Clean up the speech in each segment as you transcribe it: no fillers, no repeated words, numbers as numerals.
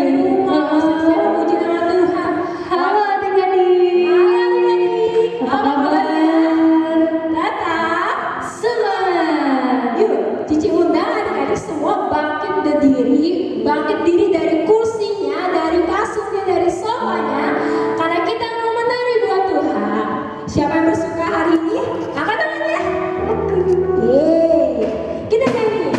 di rumah, siap-siap puji nama Tuhan. Halo adik-adik. Halo adik-adik, Apa kabar? Datang semangat. Yuk, Cici undang adik-adik semua bangkit berdiri dari kursinya, dari kasurnya, dari sofanya, karena kita mau menari buat Tuhan. Siapa yang bersuka hari ini? Angkat tangannya. Yeay, kita nyanyi.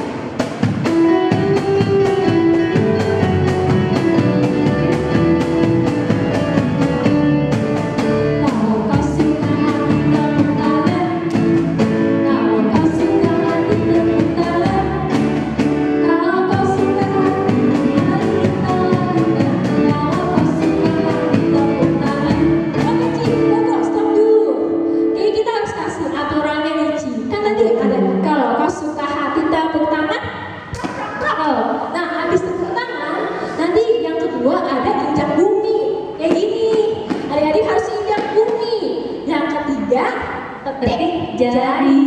Petik jari.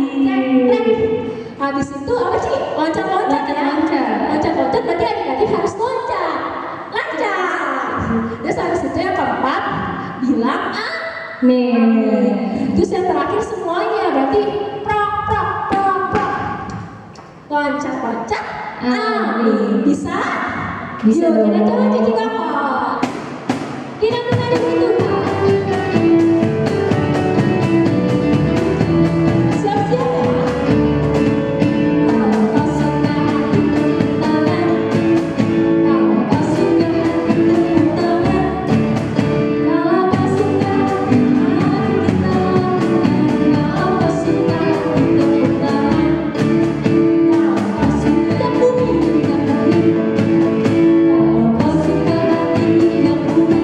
Habis itu apa sih? Loncat-loncat ya? Loncat-loncat berarti adik-adik harus loncat. Lancar. Terus habis itu yang keempat bilang amin. Terus yang terakhir semuanya berarti prok. Loncat-loncat amin. Bisa? Bisa Yuk, kita dong. coba Cici kakak. Kita menari itu. Siap-siap ya. Kalau kau suka hati tepuk tangan. Kalau kau suka hati tepuk tangan. Kalau kau suka hati kita lakukan. Kalau kau suka hati tepuk tangan. Kalau kau suka bumi yang bumi. Kalau kau suka hati yang bumi.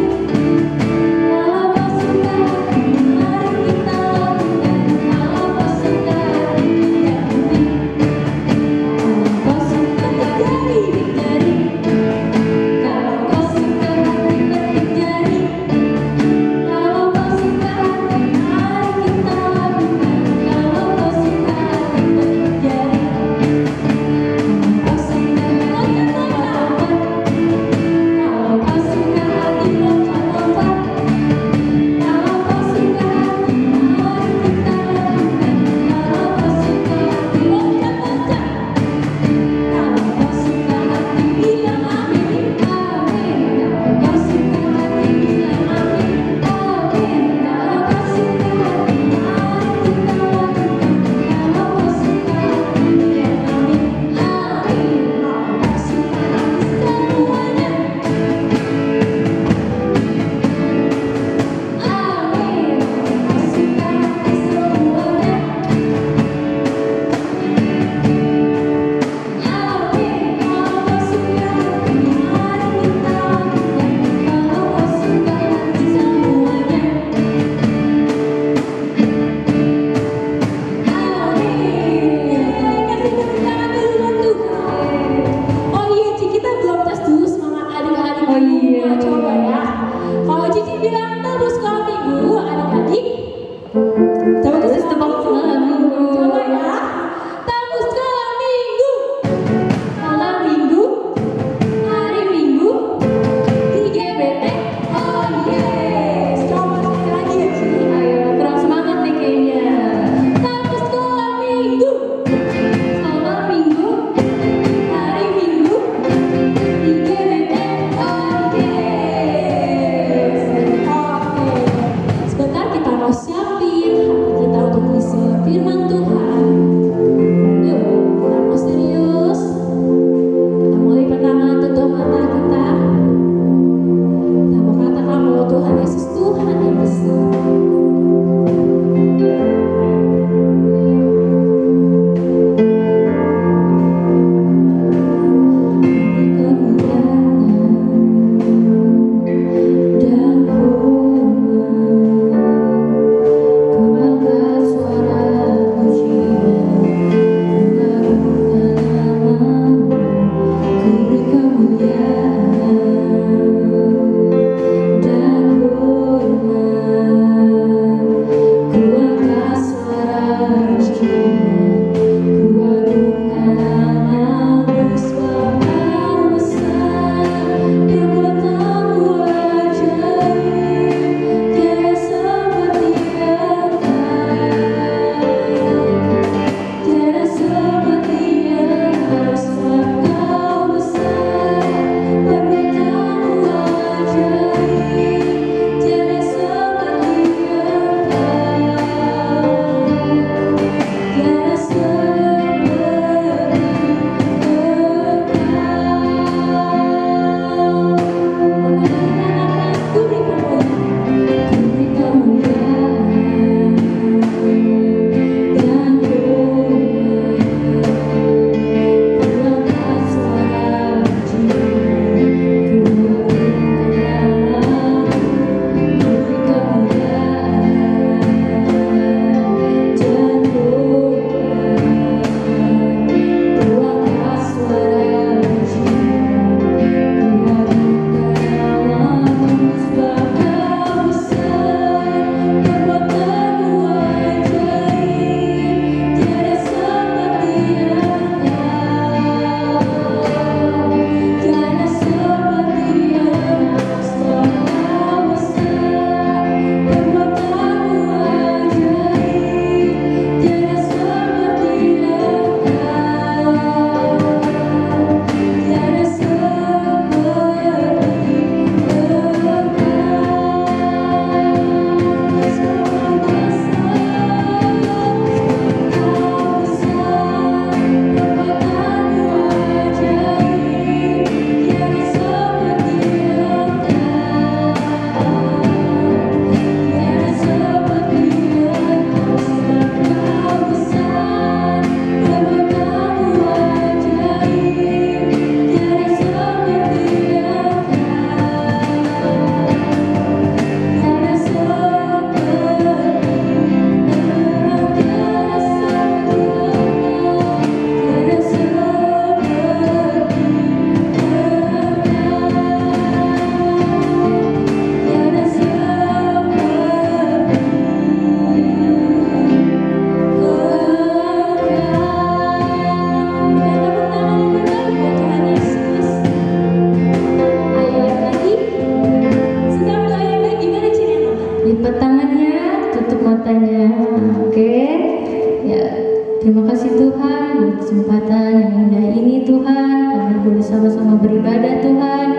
kesempatan yang indah ini Tuhan, kami boleh sama-sama beribadah Tuhan.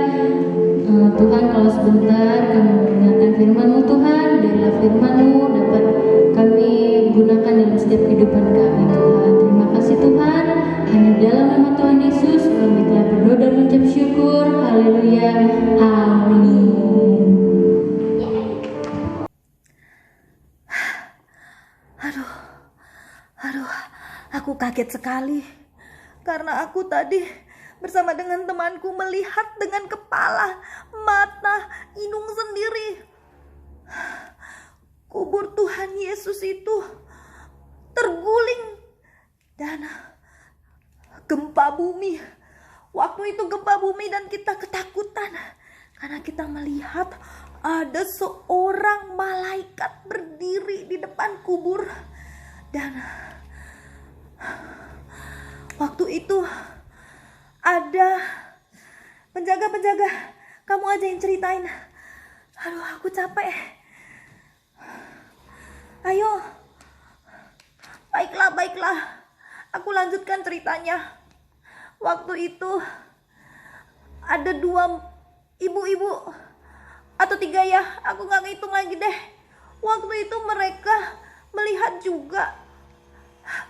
Tuhan, kalau sebentar kami mendengarkan firman-Mu Tuhan, biarlah firman-Mu dapat kami gunakan dalam setiap kehidupan kami Tuhan. Terima kasih Tuhan, hanya dalam nama Tuhan Yesus kami telah berdoa dan mengucap syukur. Haleluya, amin. Aduh, aku kaget sekali karena aku tadi bersama dengan temanku melihat dengan kepala, mata, hidung sendiri kubur Tuhan Yesus itu terguling dan gempa bumi. Waktu itu gempa bumi dan kita ketakutan karena kita melihat ada seorang malaikat berdiri di depan kubur. Dan waktu itu ada penjaga-penjaga, kamu aja yang ceritain. Aduh, aku capek. Ayo. Baiklah. Aku lanjutkan ceritanya. Waktu itu ada 2 ibu-ibu atau 3 ya, aku gak ngitung lagi deh. Waktu itu mereka melihat juga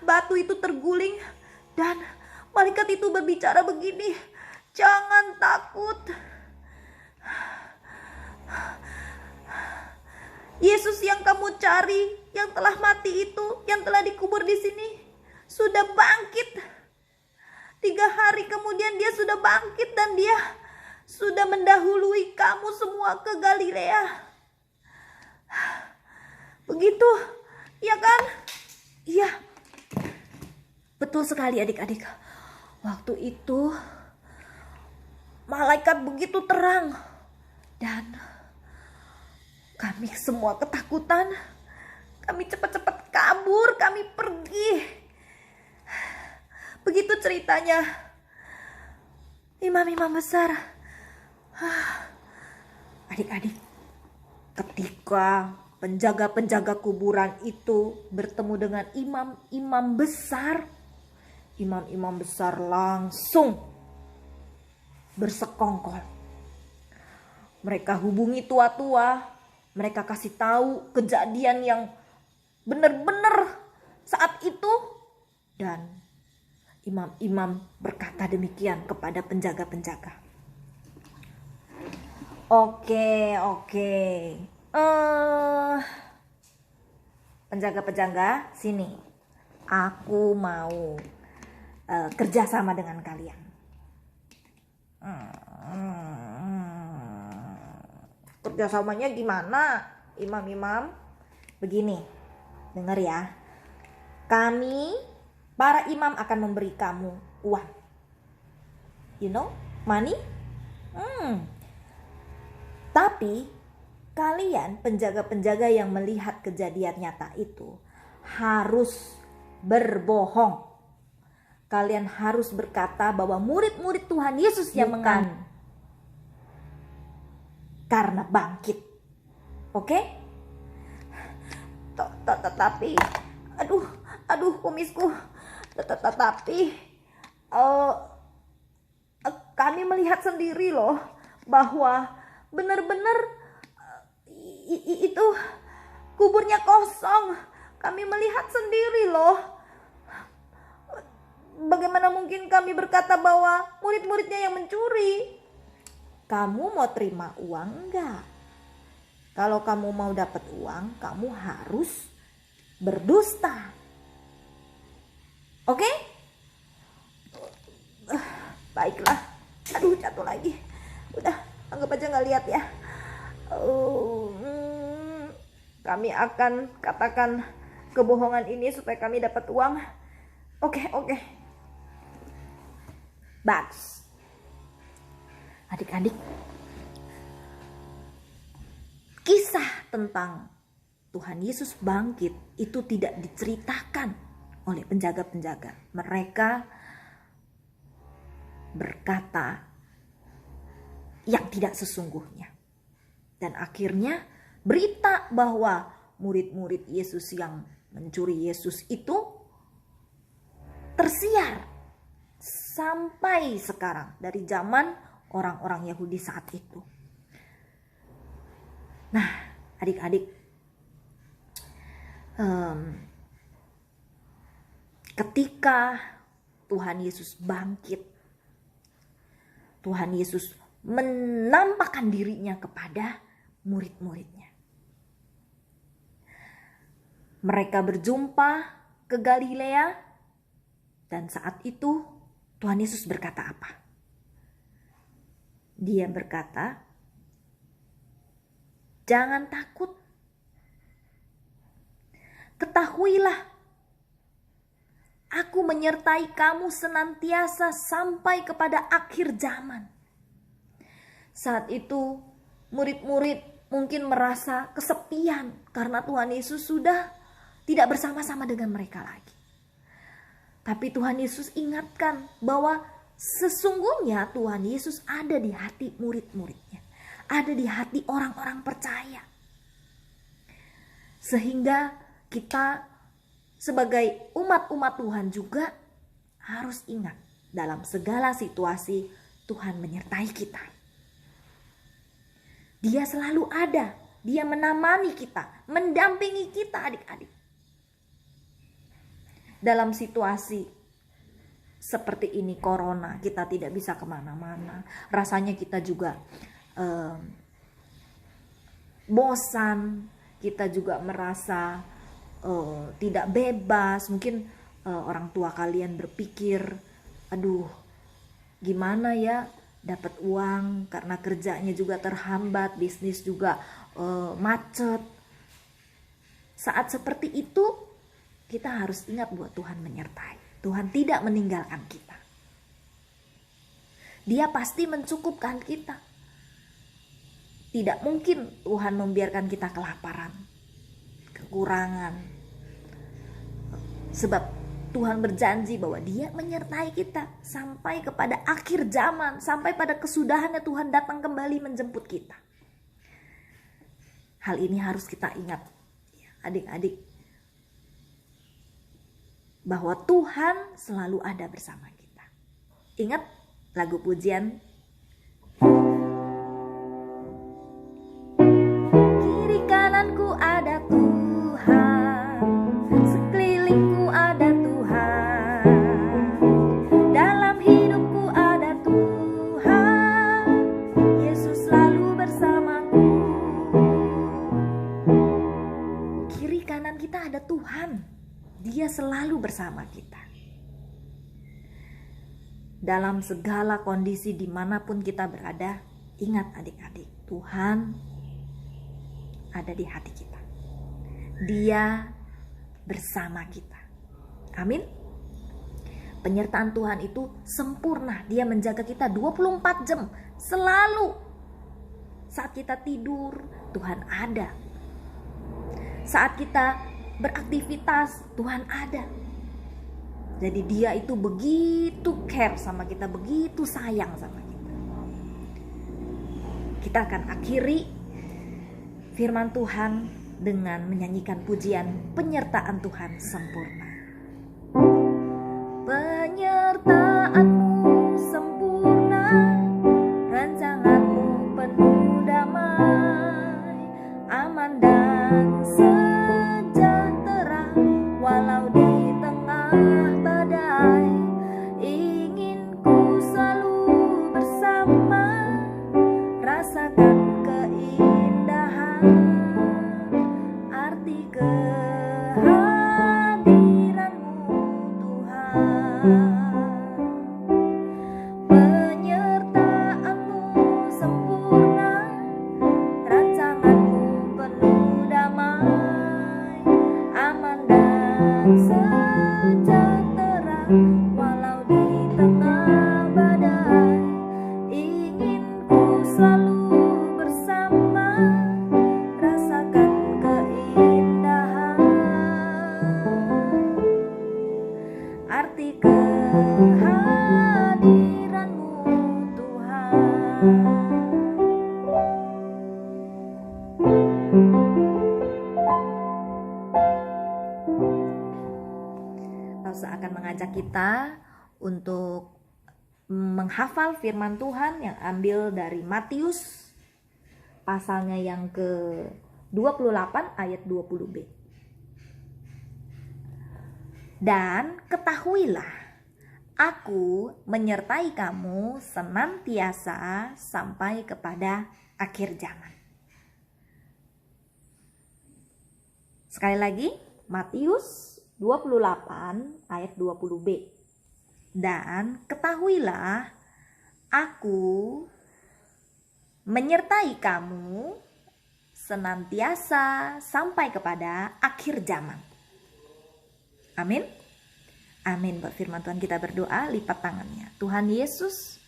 batu itu terguling dan malaikat itu berbicara begini, "Jangan takut. Yesus yang kamu cari, yang telah mati itu, yang telah dikubur di sini, sudah bangkit. 3 hari kemudian dia sudah bangkit dan dia sudah mendahului kamu semua ke Galilea." Begitu, ya kan? Iya. Betul sekali adik-adik. Waktu itu malaikat begitu terang dan kami semua ketakutan. Kami cepat-cepat kabur, kami pergi. Begitu ceritanya. Imam-imam besar. Adik-adik, ketika penjaga-penjaga kuburan itu bertemu dengan imam-imam besar, imam-imam besar langsung bersekongkol. Mereka hubungi tua-tua, mereka kasih tahu kejadian yang benar-benar saat itu, dan imam-imam berkata demikian kepada penjaga-penjaga. Oke. Penjaga-penjaga, sini. Aku mau kerjasama dengan kalian. Kerjasamanya gimana, imam-imam? Begini, dengar ya. Kami, para imam akan memberi kamu uang. You know, money? Tapi kalian penjaga-penjaga yang melihat kejadian nyata itu harus berbohong. Kalian harus berkata bahwa murid-murid Tuhan Yesus yang mengalami karena bangkit. Oke? Tetapi aduh kumisku. Tetapi kami melihat sendiri loh bahwa benar-benar itu kuburnya kosong. Kami melihat sendiri loh. Bagaimana mungkin kami berkata bahwa murid-muridnya yang mencuri? Kamu mau terima uang enggak? Kalau kamu mau dapat uang, kamu harus berdusta. Oke? Baiklah. Aduh, jatuh lagi. Udah, anggap aja gak lihat ya. Kami akan katakan kebohongan ini supaya kami dapat uang. Oke. Bagus. Adik-adik, kisah tentang Tuhan Yesus bangkit itu tidak diceritakan oleh penjaga-penjaga. Mereka berkata yang tidak sesungguhnya. Dan akhirnya berita bahwa murid-murid Yesus yang mencuri Yesus itu tersiar sampai sekarang, dari zaman orang-orang Yahudi saat itu. Nah, adik-adik, ketika Tuhan Yesus bangkit, Tuhan Yesus menampakkan dirinya kepada murid-muridnya. Mereka berjumpa ke Galilea, dan saat itu Tuhan Yesus berkata apa? Dia berkata, "Jangan takut. Ketahuilah, Aku menyertai kamu senantiasa sampai kepada akhir zaman." Saat itu murid-murid mungkin merasa kesepian karena Tuhan Yesus sudah tidak bersama-sama dengan mereka lagi. Tapi Tuhan Yesus ingatkan bahwa sesungguhnya Tuhan Yesus ada di hati murid-muridnya, ada di hati orang-orang percaya. Sehingga kita sebagai umat-umat Tuhan juga harus ingat, dalam segala situasi Tuhan menyertai kita. Dia selalu ada, Dia menemani kita, mendampingi kita adik-adik. Dalam situasi seperti ini, corona, kita tidak bisa kemana-mana. Rasanya kita juga bosan, kita juga merasa tidak bebas. Mungkin orang tua kalian berpikir, aduh gimana ya dapat uang karena kerjanya juga terhambat, bisnis juga macet. Saat seperti itu kita harus ingat bahwa Tuhan menyertai. Tuhan tidak meninggalkan kita. Dia pasti mencukupkan kita. Tidak mungkin Tuhan membiarkan kita kelaparan, kekurangan. Sebab Tuhan berjanji bahwa Dia menyertai kita sampai kepada akhir zaman, sampai pada kesudahannya Tuhan datang kembali menjemput kita. Hal ini harus kita ingat, adik-adik, bahwa Tuhan selalu ada bersama kita. Ingat lagu pujian, kiri kananku ada Tuhan, sekelilingku ada Tuhan, dalam hidupku ada Tuhan, Yesus selalu bersamaku. Kiri kanan kita ada Tuhan, Dia selalu bersama kita. Dalam segala kondisi dimanapun kita berada, ingat adik-adik, Tuhan ada di hati kita. Dia bersama kita. Amin. Penyertaan Tuhan itu sempurna. Dia menjaga kita 24 jam. Selalu. Saat kita tidur, Tuhan ada. Saat kita beraktivitas, Tuhan ada. Jadi Dia itu begitu care sama kita, begitu sayang sama kita. Kita akan akhiri firman Tuhan dengan menyanyikan pujian penyertaan Tuhan sempurna. Penyertaan-Mu sempurna, rancangan-Mu penuh damai, aman dan sejahtera walau di tengah badai. Ingin ku selalu bersama, rasakan keindahan arti kehadiran-Mu Tuhan. Penyertaan-Mu sempurna, rancangan-Mu penuh damai, aman dan sejahtera walau di tengah badai. Ingin ku selalu bersama, rasakan keindahan arti kehadiran-Mu Tuhan. Saya akan mengajak kita untuk menghafal firman Tuhan yang ambil dari Matius pasalnya yang ke-28 ayat 20b. Dan ketahuilah, aku menyertai kamu senantiasa sampai kepada akhir zaman. Sekali lagi, Matius 28 ayat 20b. Dan ketahuilah, aku menyertai kamu senantiasa sampai kepada akhir zaman. Amin. Amin. Buat firman Tuhan kita berdoa, lipat tangannya. Tuhan Yesus,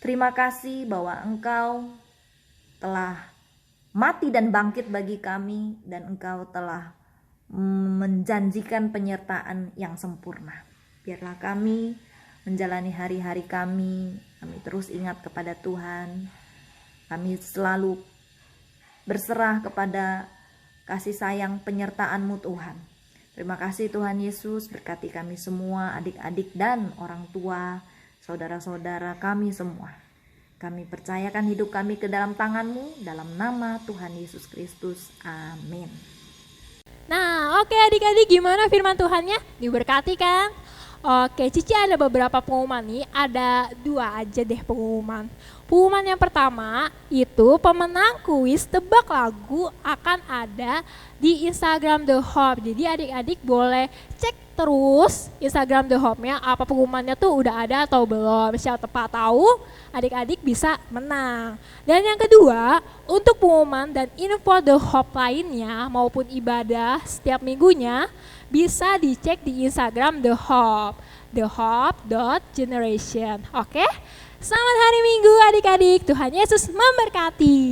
terima kasih bahwa Engkau telah mati dan bangkit bagi kami, dan Engkau telah menjanjikan penyertaan yang sempurna. Biarlah kami menjalani hari-hari kami terus ingat kepada Tuhan. Kami selalu berserah kepada kasih sayang penyertaan-Mu Tuhan. Terima kasih Tuhan Yesus, berkati kami semua, adik-adik dan orang tua, saudara-saudara kami semua. Kami percayakan hidup kami ke dalam tangan-Mu, dalam nama Tuhan Yesus Kristus. Amin. Nah, oke adik-adik, gimana firman Tuhannya? Diberkati kan? Oke, Cici ada beberapa pengumuman nih, ada 2 aja deh pengumuman. Pengumuman yang pertama itu pemenang kuis tebak lagu akan ada di Instagram The Hope. Jadi adik-adik boleh cek terus Instagram The Hope-nya, apa pengumumannya tuh udah ada atau belum. Siapa tahu adik-adik bisa menang. Dan yang kedua, untuk pengumuman dan info The Hope lainnya maupun ibadah setiap minggunya bisa dicek di Instagram The Hope, thehope.generation. Oke? Selamat hari Minggu adik-adik, Tuhan Yesus memberkati.